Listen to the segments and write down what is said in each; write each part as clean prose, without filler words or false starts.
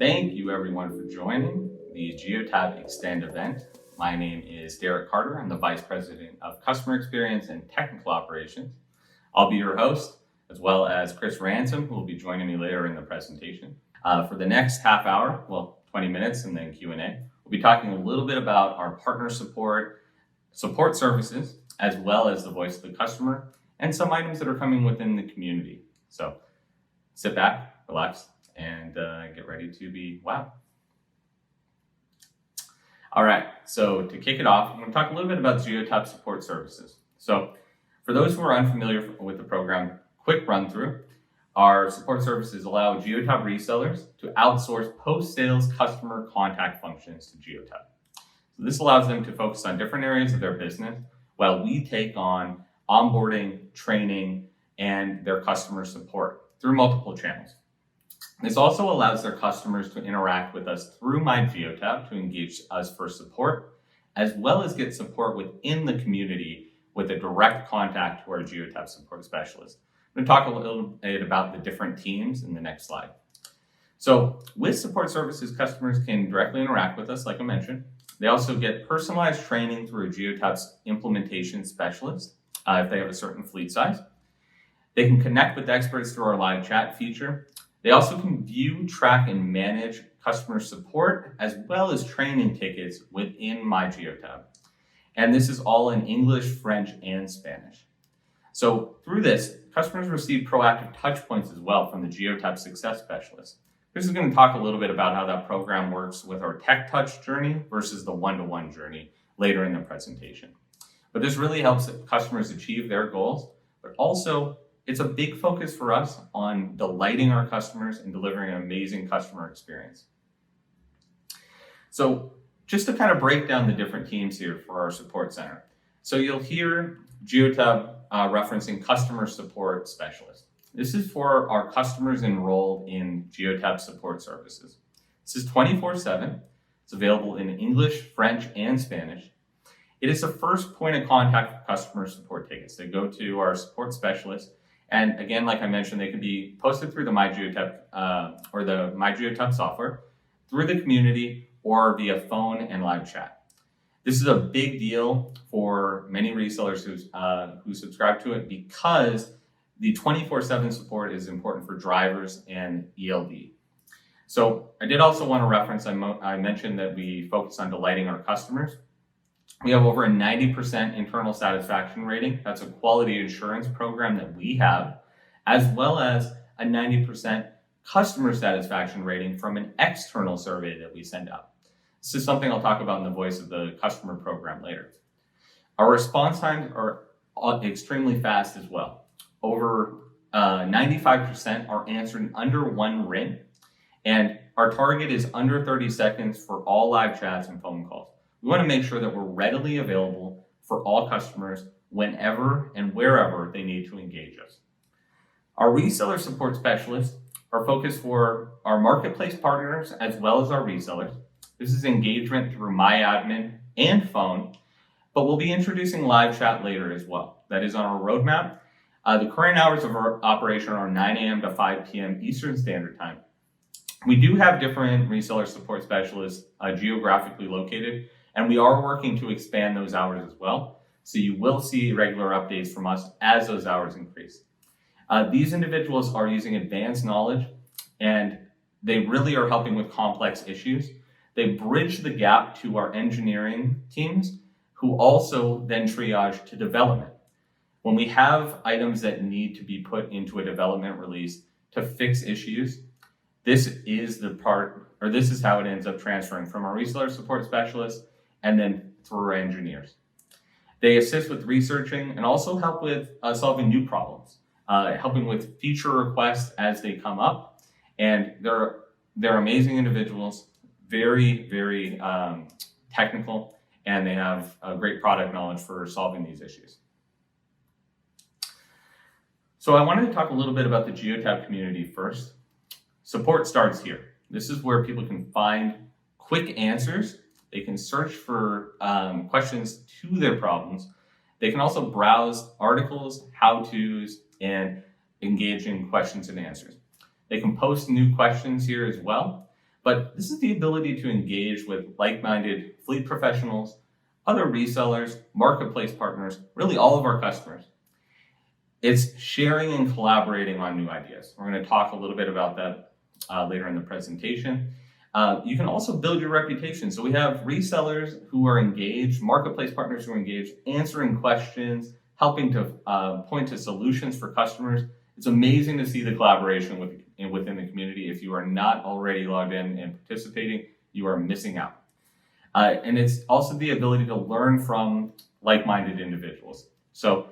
Thank you everyone for joining the Geotab Extend event. My name is Derek Carter. I'm the Vice President of Customer Experience and Technical Operations. I'll be your host, as well as Chris Ransom, who will be joining me later in the presentation. For the next half hour, 20 minutes and then Q&A, we'll be talking a little bit about our partner support services, as well as the voice of the customer, and some items that are coming within the community. So sit back, relax, and get ready to be wowed. All right, so to kick it off, I'm going to talk a little bit about Geotab support services. So for those who are unfamiliar with the program, quick run through. Our support services allow Geotab resellers to outsource post-sales customer contact functions to Geotab. So this allows them to focus on different areas of their business while we take on onboarding, training, and their customer support through multiple channels. This also allows their customers to interact with us through MyGeotab to engage us for support, as well as get support within the community with a direct contact to our Geotab support specialist. I'm going to talk a little bit about the different teams in the next slide. So with support services, customers can directly interact with us, like I mentioned. They also get personalized training through a Geotab's implementation specialist if they have a certain fleet size. They can connect with experts through our live chat feature. They also can view, track, and manage customer support, as well as training tickets within MyGeotab. And this is all in English, French, and Spanish. So through this, customers receive proactive touch points as well from the Geotab success specialist. Chris is going to talk a little bit about how that program works with our tech touch journey versus the one-to-one journey later in the presentation. But this really helps customers achieve their goals, but also it's a big focus for us on delighting our customers and delivering an amazing customer experience. So just to kind of break down the different teams here for our support center. So you'll hear Geotab referencing customer support specialist. This is for our customers enrolled in Geotab support services. This is 24/7. It's available in English, French, and Spanish. It is the first point of contact for customer support tickets. They go to our support specialist. And again, like I mentioned, they can be posted through the MyGeotab or the MyGeotab software, through the community, or via phone and live chat. This is a big deal for many resellers who subscribe to it because the 24/7 support is important for drivers and ELD. So I did also want to reference, I mentioned that we focus on delighting our customers. We have over a 90% internal satisfaction rating. That's a quality assurance program that we have, as well as a 90% customer satisfaction rating from an external survey that we send out. This is something I'll talk about in the voice of the customer program later. Our response times are extremely fast as well. Over 95% are answered in under one ring, and our target is under 30 seconds for all live chats and phone calls. We want to make sure that we're readily available for all customers whenever and wherever they need to engage us. Our reseller support specialists are focused for our marketplace partners as well as our resellers. This is engagement through MyAdmin and phone, but we'll be introducing live chat later as well. That is on our roadmap. The current hours of our operation are 9 a.m. to 5 p.m. Eastern Standard Time. We do have different reseller support specialists geographically located, and we are working to expand those hours as well. So you will see regular updates from us as those hours increase. These individuals are using advanced knowledge, and they really are helping with complex issues. They bridge the gap to our engineering teams, who also then triage to development. When we have items that need to be put into a development release to fix issues, this is how it ends up transferring from our reseller support specialists and then through our engineers. They assist with researching and also help with solving new problems, helping with feature requests as they come up. And they're amazing individuals, very, very technical, and they have great product knowledge for solving these issues. So I wanted to talk a little bit about the Geotab community first. Support starts here. This is where people can find quick answers. They can search for questions to their problems. They can also browse articles, how-tos, and engage in questions and answers. They can post new questions here as well, But this is the ability to engage with like-minded fleet professionals, other resellers, marketplace partners, really all of our customers. It's sharing and collaborating on new ideas. We're going to talk a little bit about that later in the presentation. You can also build your reputation. So we have resellers who are engaged, marketplace partners who are engaged, answering questions, helping to point to solutions for customers. It's amazing to see the collaboration within the community. If you are not already logged in and participating, you are missing out. And it's also the ability to learn from like-minded individuals. So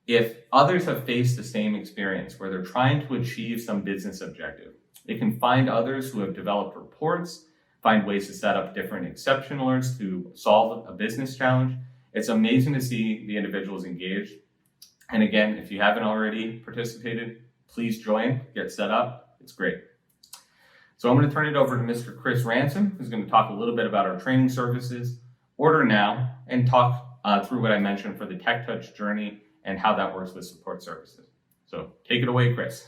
if others have faced the same experience where they're trying to achieve some business objective, they can find others who have developed reports, find ways to set up different exception alerts to solve a business challenge. It's amazing to see the individuals engaged. And again, if you haven't already participated, please join, get set up. It's great. So I'm going to turn it over to Mr. Chris Ransom, who's going to talk a little bit about our training services, Order Now, and talk through what I mentioned for the TechTouch journey and how that works with support services. So take it away, Chris.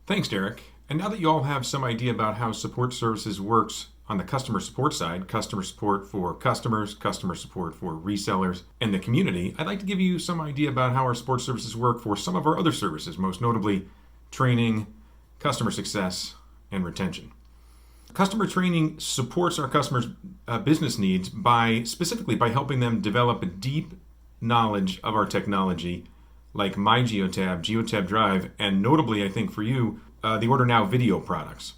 Thanks, Derek. And now that you all have some idea about how support services works on the customer support side, customer support for customers, customer support for resellers, and the community, I'd like to give you some idea about how our support services work for some of our other services, most notably training, customer success, and retention. Customer training supports our customers' business needs specifically by helping them develop a deep knowledge of our technology, like MyGeotab, Geotab Drive, and notably, I think for you, the Order Now video products.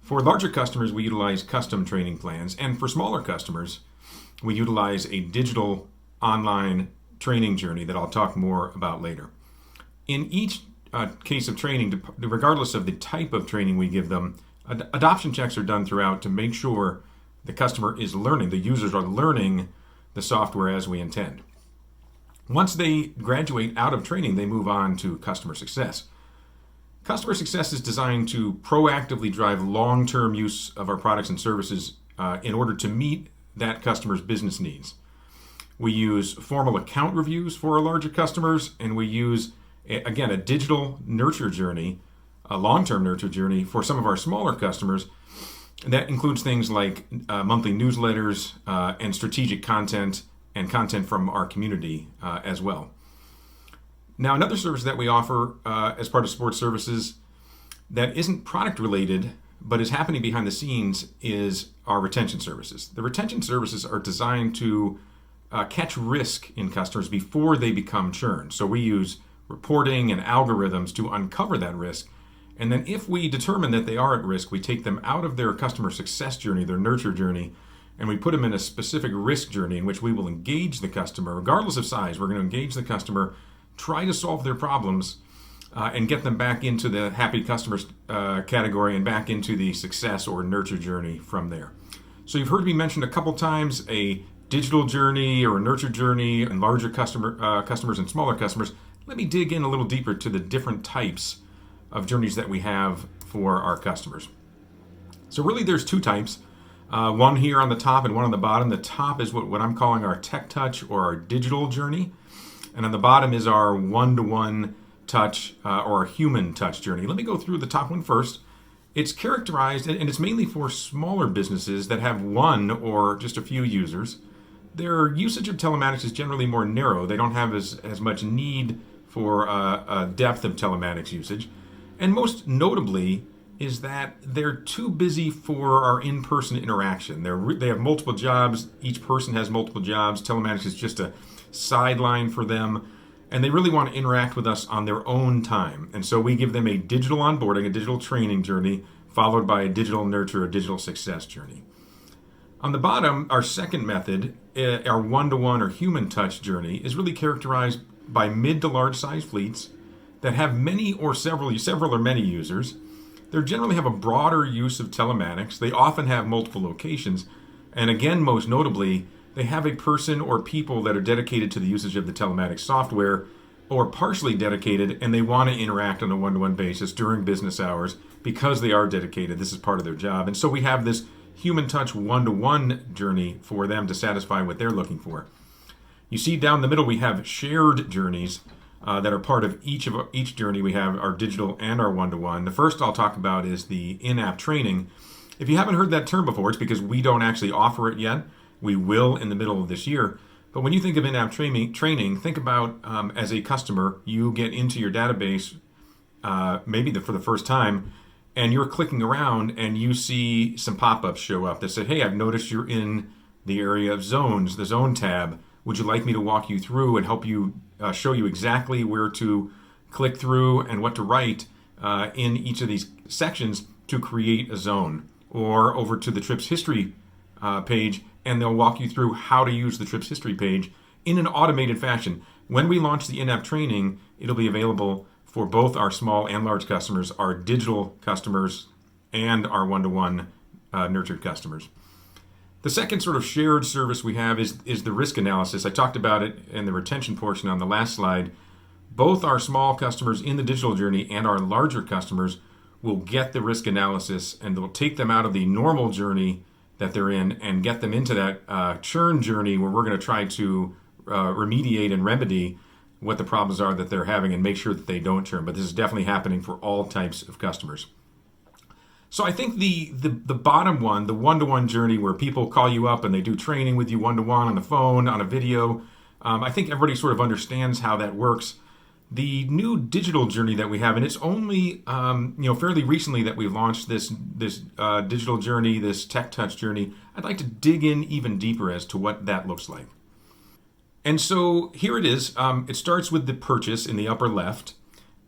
For larger customers, we utilize custom training plans, and for smaller customers, we utilize a digital online training journey that I'll talk more about later. In each case of training, regardless of the type of training we give them, adoption checks are done throughout to make sure the customer is learning, the users are learning the software as we intend. Once they graduate out of training, they move on to customer success. Customer success is designed to proactively drive long-term use of our products and services in order to meet that customer's business needs. We use formal account reviews for our larger customers, and we use, again, a digital nurture journey, a long-term nurture journey for some of our smaller customers. That includes things like monthly newsletters and strategic content and content from our community as well. Now, another service that we offer as part of support services that isn't product related but is happening behind the scenes is our retention services. The retention services are designed to catch risk in customers before they become churn. So we use reporting and algorithms to uncover that risk. And then if we determine that they are at risk, we take them out of their customer success journey, their nurture journey, and we put them in a specific risk journey in which we will engage the customer, regardless of size. We're going to engage the customer, try to solve their problems, and get them back into the happy customers category and back into the success or nurture journey from there. So you've heard me mention a couple times a digital journey or a nurture journey and larger customers and smaller customers. Let me dig in a little deeper to the different types of journeys that we have for our customers. So really there's two types, one here on the top and one on the bottom. The top is what I'm calling our TechTouch or our digital journey. And on the bottom is our one-to-one touch or our human touch journey. Let me go through the top one first. It's characterized, and it's mainly for smaller businesses that have one or just a few users. Their usage of telematics is generally more narrow. They don't have as much need for a depth of telematics usage. And most notably is that they're too busy for our in-person interaction. They have multiple jobs. Each person has multiple jobs. Telematics is just a sideline for them, and they really want to interact with us on their own time. And so we give them a digital onboarding, a digital training journey, followed by a digital nurture, a digital success journey. On the bottom, our second method, our one-to-one or human touch journey, is really characterized by mid to large size fleets that have many or several or many users. They generally have a broader use of telematics. They often have multiple locations. And again, most notably, they have a person or people that are dedicated to the usage of the telematics software or partially dedicated, and they want to interact on a one-to-one basis during business hours because they are dedicated. This is part of their job. And so we have this human touch one-to-one journey for them to satisfy what they're looking for. You see down the middle, we have shared journeys. that are part of each journey. We have our digital and our one-to-one. The first I'll talk about is the in-app training. If you haven't heard that term before, it's because we don't actually offer it yet. We will in the middle of this year. But when you think of in-app training, think about as a customer, you get into your database maybe for the first time, and you're clicking around and you see some pop-ups show up that say, hey, I've noticed you're in the area of zones, the zone tab. Would you like me to walk you through and help you show you exactly where to click through and what to write in each of these sections to create a zone? Or over to the trips history page, and they'll walk you through how to use the trips history page in an automated fashion. When we launch the in-app training, it'll be available for both our small and large customers, our digital customers, and our one-to-one nurtured customers. The second sort of shared service we have is the risk analysis. I talked about it in the retention portion on the last slide. Both our small customers in the digital journey and our larger customers will get the risk analysis, and they'll take them out of the normal journey that they're in and get them into that churn journey where we're going to try to remediate and remedy what the problems are that they're having and make sure that they don't churn. But this is definitely happening for all types of customers. So I think the bottom one, the one-to-one journey where people call you up and they do training with you one-to-one on the phone, on a video, I think everybody sort of understands how that works. The new digital journey that we have, and it's only fairly recently that we launched this digital journey, this Tech Touch journey. I'd like to dig in even deeper as to what that looks like. And so here it is. It starts with the purchase in the upper left.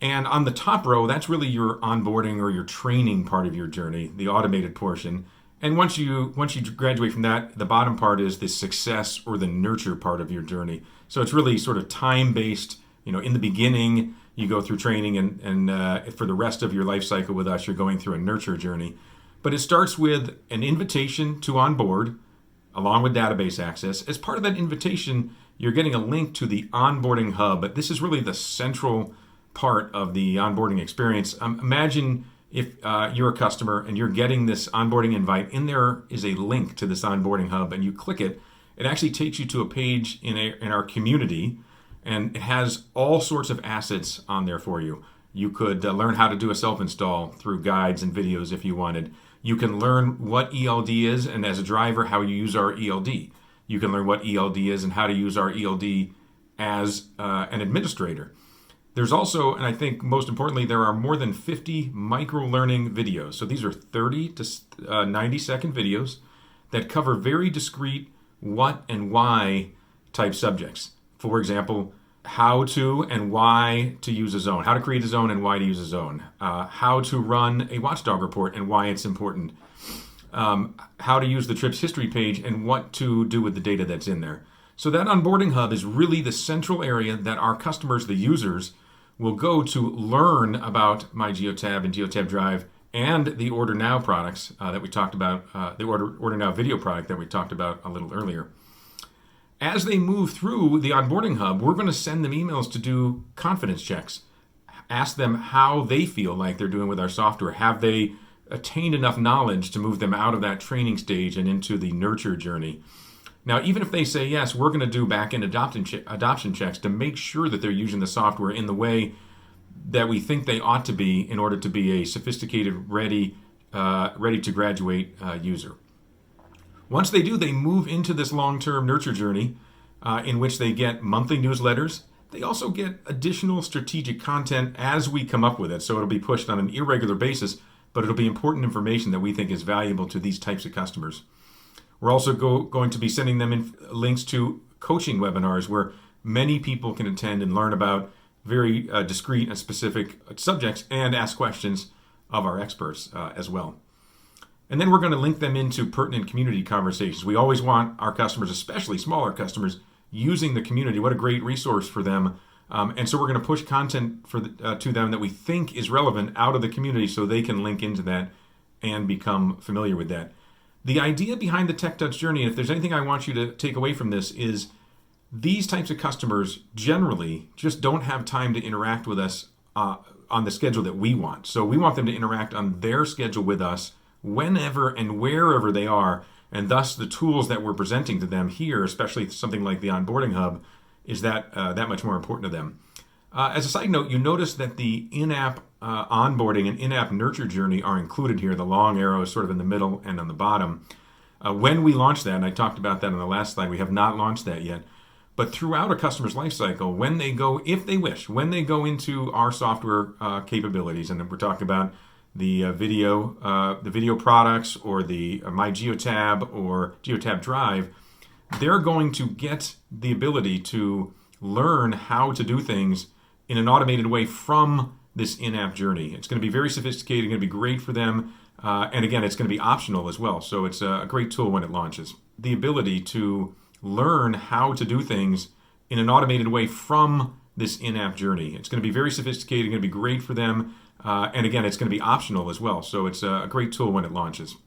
And on the top row, that's really your onboarding or your training part of your journey, the automated portion. And once you graduate from that, the bottom part is the success or the nurture part of your journey. So it's really sort of time-based. In the beginning, you go through training, and for the rest of your life cycle with us, you're going through a nurture journey. But it starts with an invitation to onboard, along with database access. As part of that invitation, you're getting a link to the onboarding hub. But this is really the central part of the onboarding experience. Imagine if you're a customer and you're getting this onboarding invite, in there is a link to this onboarding hub, and you click it. It actually takes you to a page in our community, and it has all sorts of assets on there for you. You could learn how to do a self-install through guides and videos if you wanted. You can learn what ELD is, and as a driver, how you use our ELD. You can learn what ELD is and how to use our ELD as an administrator. There's also, and I think most importantly, there are more than 50 micro-learning videos. So these are 30 to 90-second videos that cover very discrete what and why type subjects. For example, how to and why to use a zone, how to create a zone and why to use a zone, how to run a watchdog report and why it's important, how to use the trips history page and what to do with the data that's in there. So that onboarding hub is really the central area that our customers, the users, will go to learn about My Geotab and Geotab Drive and the Order Now products that we talked about, the Order Now video product that we talked about a little earlier. As they move through the onboarding hub, we're going to send them emails to do confidence checks. Ask them how they feel like they're doing with our software. Have they attained enough knowledge to move them out of that training stage and into the nurture journey? Now, even if they say yes, we're going to do back-end adoption checks to make sure that they're using the software in the way that we think they ought to be in order to be a sophisticated, ready to graduate user. Once they do, they move into this long-term nurture journey in which they get monthly newsletters. They also get additional strategic content as we come up with it. So it'll be pushed on an irregular basis, but it'll be important information that we think is valuable to these types of customers. We're also going to be sending them links to coaching webinars where many people can attend and learn about very discrete and specific subjects and ask questions of our experts as well. And then we're going to link them into pertinent community conversations. We always want our customers, especially smaller customers, using the community. What a great resource for them. And so we're going to push content to them that we think is relevant out of the community so they can link into that and become familiar with that. The idea behind the Tech Touch journey, and if there's anything I want you to take away from this, is these types of customers generally just don't have time to interact with us on the schedule that we want. So we want them to interact on their schedule with us whenever and wherever they are, and thus the tools that we're presenting to them here, especially something like the onboarding hub, is that much more important to them. As a side note, you notice that the in-app onboarding and in-app nurture journey are included here. The long arrow is sort of in the middle and on the bottom. When we launch that, and I talked about that on the last slide, we have not launched that yet. But throughout a customer's lifecycle, when they go, if they wish, when they go into our software capabilities, and we're talking about the video products or the My Geotab or Geotab Drive, they're going to get the ability to learn how to do things in an automated way from this in-app journey. It's going to be very sophisticated, going to be great for them. And again, it's going to be optional as well. So it's a great tool when it launches. The ability to learn how to do things in an automated way from this in-app journey. It's going to be very sophisticated, going to be great for them. And again, it's going to be optional as well. So it's a great tool when it launches.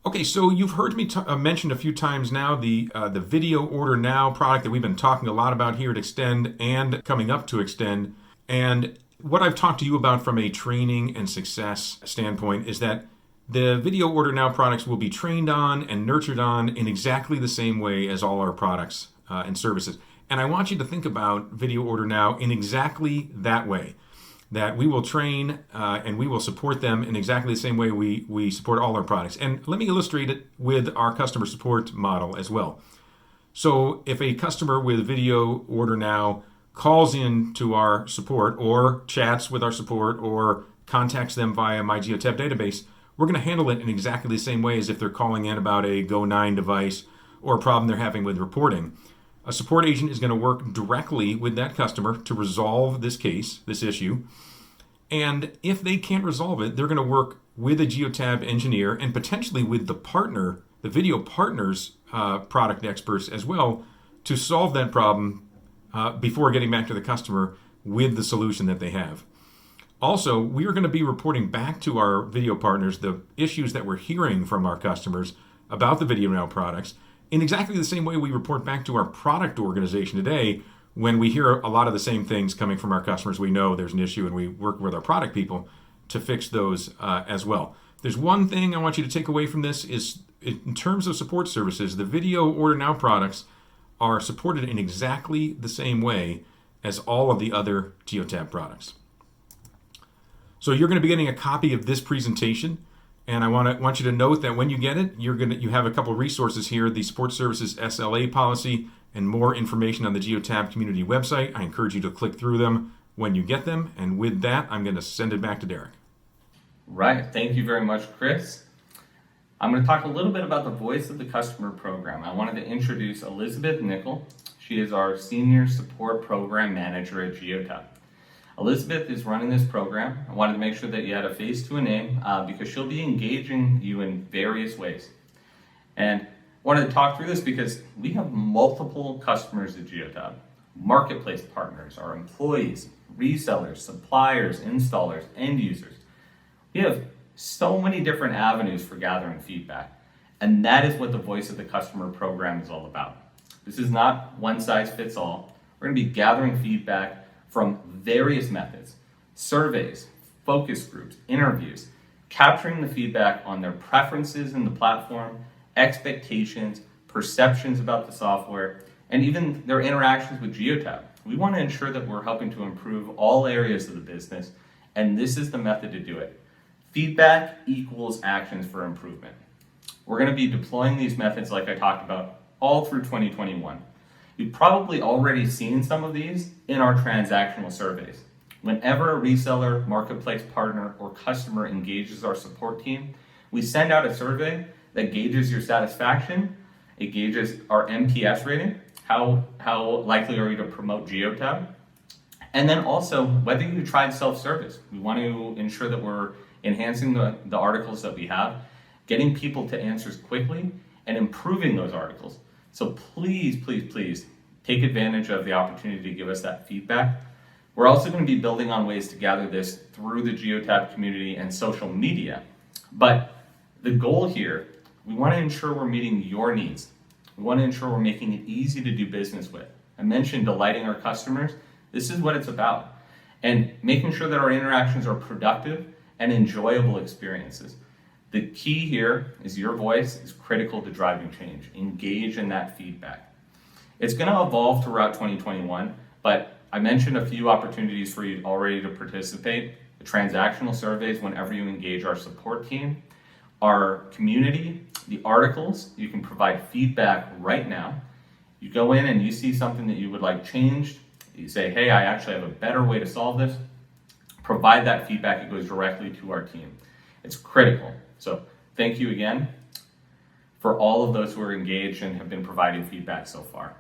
Okay, so you've heard me mention a few times now the Video Order Now product that we've been talking a lot about here at Extend and coming up to Extend. And what I've talked to you about from a training and success standpoint is that the Video Order Now products will be trained on and nurtured on in exactly the same way as all our products and services. And I want you to think about Video Order Now in exactly that way, that we will train and we will support them in exactly the same way we support all our products. And let me illustrate it with our customer support model as well. So if a customer with Video Order Now calls in to our support or chats with our support or contacts them via My Geotab database, we're going to handle it in exactly the same way as if they're calling in about a Go9 device or a problem they're having with reporting. A support agent is going to work directly with that customer to resolve this case, this issue. And if they can't resolve it, they're going to work with a Geotab engineer and potentially with the partner, the video partner's product experts as well, to solve that problem before getting back to the customer with the solution that they have. Also, we are going to be reporting back to our video partners the issues that we're hearing from our customers about the Video Now products in exactly the same way we report back to our product organization today. When we hear a lot of the same things coming from our customers, we know there's an issue and we work with our product people to fix those as well. There's one thing I want you to take away from this is in terms of support services, the Video Order Now products are supported in exactly the same way as all of the other Geotab products. So you're going to be getting a copy of this presentation, and I want you to note that when you get it, you have a couple of resources here: the Support Services SLA policy and more information on the Geotab community website. I encourage you to click through them when you get them. And with that, I'm going to send it back to Derek. Right. Thank you very much, Chris. I'm going to talk a little bit about the Voice of the Customer program. I wanted to introduce Elizabeth Nickel. She is our Senior Support Program Manager at Geotab. Elizabeth is running this program. I wanted to make sure that you had a face to a name because she'll be engaging you in various ways. And I wanted to talk through this because we have multiple customers at Geotab, marketplace partners, our employees, resellers, suppliers, installers, end users. We have so many different avenues for gathering feedback. And that is what the Voice of the Customer program is all about. This is not one size fits all. We're going to be gathering feedback from various methods: surveys, focus groups, interviews, capturing the feedback on their preferences in the platform, expectations, perceptions about the software, and even their interactions with Geotab. We want to ensure that we're helping to improve all areas of the business, and this is the method to do it. Feedback equals actions for improvement. We're going to be deploying these methods like I talked about all through 2021. You've probably already seen some of these in our transactional surveys. Whenever a reseller, marketplace partner, or customer engages our support team, we send out a survey that gauges your satisfaction. It gauges our NPS rating, how likely are you to promote Geotab, and then also whether you tried self-service. We want to ensure that we're enhancing the articles that we have, getting people to answers quickly, and improving those articles. So please, please, please take advantage of the opportunity to give us that feedback. We're also going to be building on ways to gather this through the Geotab community and social media. But the goal here, we want to ensure we're meeting your needs. We want to ensure we're making it easy to do business with. I mentioned delighting our customers. This is what it's about. And making sure that our interactions are productive and enjoyable experiences. The key here is your voice is critical to driving change. Engage in that feedback. It's going to evolve throughout 2021, but I mentioned a few opportunities for you already to participate. The transactional surveys whenever you engage our support team, our community, the articles, you can provide feedback right now. You go in and you see something that you would like changed, you say, hey, I actually have a better way to solve this. Provide that feedback, it goes directly to our team. It's critical. So thank you again for all of those who are engaged and have been providing feedback so far.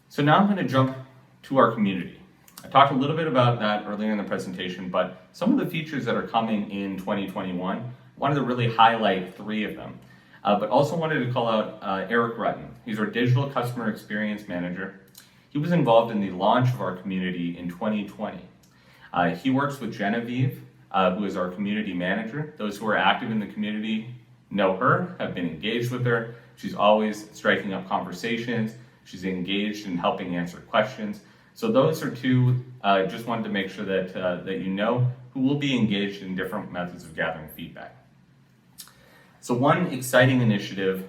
So now I'm going to jump to our community. I talked a little bit about that earlier in the presentation, but some of the features that are coming in 2021, wanted to really highlight 3 of them. But also wanted to call out Eric Rutten. He's our Digital Customer Experience Manager. He was involved in the launch of our community in 2020. He works with Genevieve, who is our community manager. Those who are active in the community know her, have been engaged with her. She's always striking up conversations. She's engaged in helping answer questions. So those are 2, just wanted to make sure that you know, who will be engaged in different methods of gathering feedback. So one exciting initiative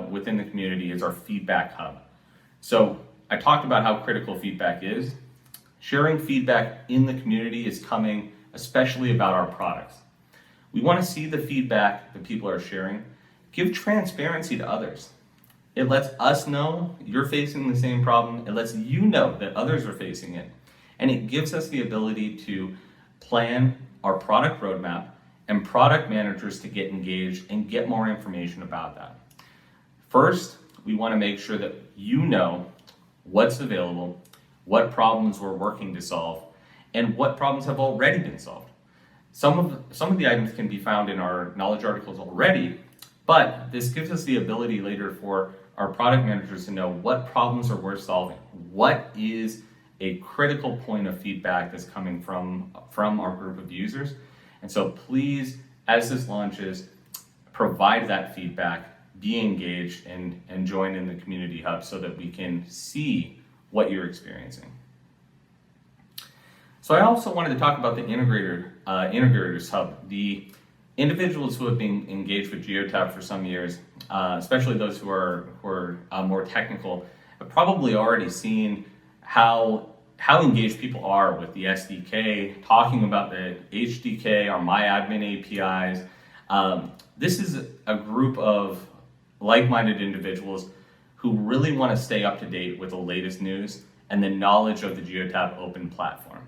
within the community is our feedback hub. So I talked about how critical feedback is. Sharing feedback in the community is coming, especially about our products. We want to see the feedback that people are sharing. Give transparency to others. It lets us know you're facing the same problem. It lets you know that others are facing it. And it gives us the ability to plan our product roadmap and product managers to get engaged and get more information about that. First, we want to make sure that you know what's available, what problems we're working to solve, and what problems have already been solved. Some of the items can be found in our knowledge articles already, but this gives us the ability later for our product managers to know what problems are worth solving. What is a critical point of feedback that's coming from our group of users? And so please, as this launches, provide that feedback, be engaged, and join in the community hub so that we can see what you're experiencing. So I also wanted to talk about the Integrators Hub. The individuals who have been engaged with Geotab for some years, especially those who are more technical, have probably already seen how engaged people are with the SDK, talking about the HDK, our MyAdmin APIs. This is a group of like-minded individuals who really want to stay up to date with the latest news and the knowledge of the Geotab open platform.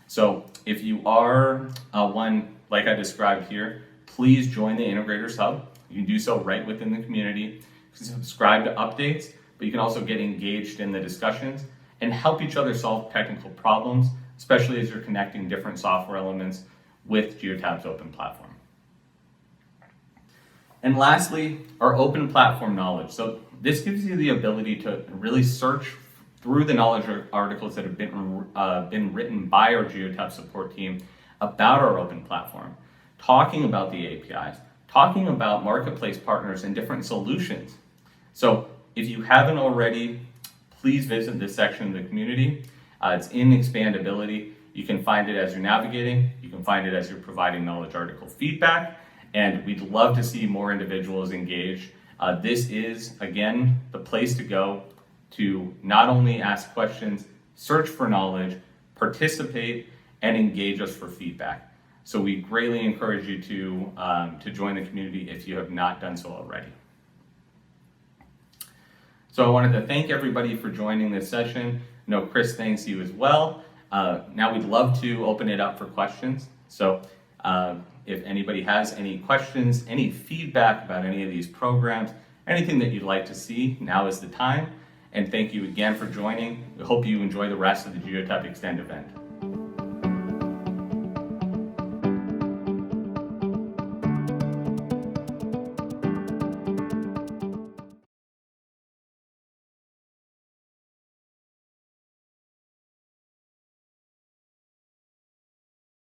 So if you are one like I described here, please join the Integrators Hub. You can do so right within the community. You can subscribe to updates, but you can also get engaged in the discussions and help each other solve technical problems, especially as you're connecting different software elements with Geotab's open platform. And lastly, our open platform knowledge. So this gives you the ability to really search through the knowledge articles that have been written by our Geotab support team about our open platform, talking about the APIs, talking about marketplace partners and different solutions. So if you haven't already, please visit this section of the community. It's in expandability. You can find it as you're navigating. You can find it as you're providing knowledge article feedback. And we'd love to see more individuals engaged. This is, again, the place to go to not only ask questions, search for knowledge, participate, and engage us for feedback. So we greatly encourage you to join the community if you have not done so already. So I wanted to thank everybody for joining this session. I know Chris thanks you as well. Now we'd love to open it up for questions. So if anybody has any questions, any feedback about any of these programs, anything that you'd like to see, now is the time. And thank you again for joining. We hope you enjoy the rest of the Geotab Extend event.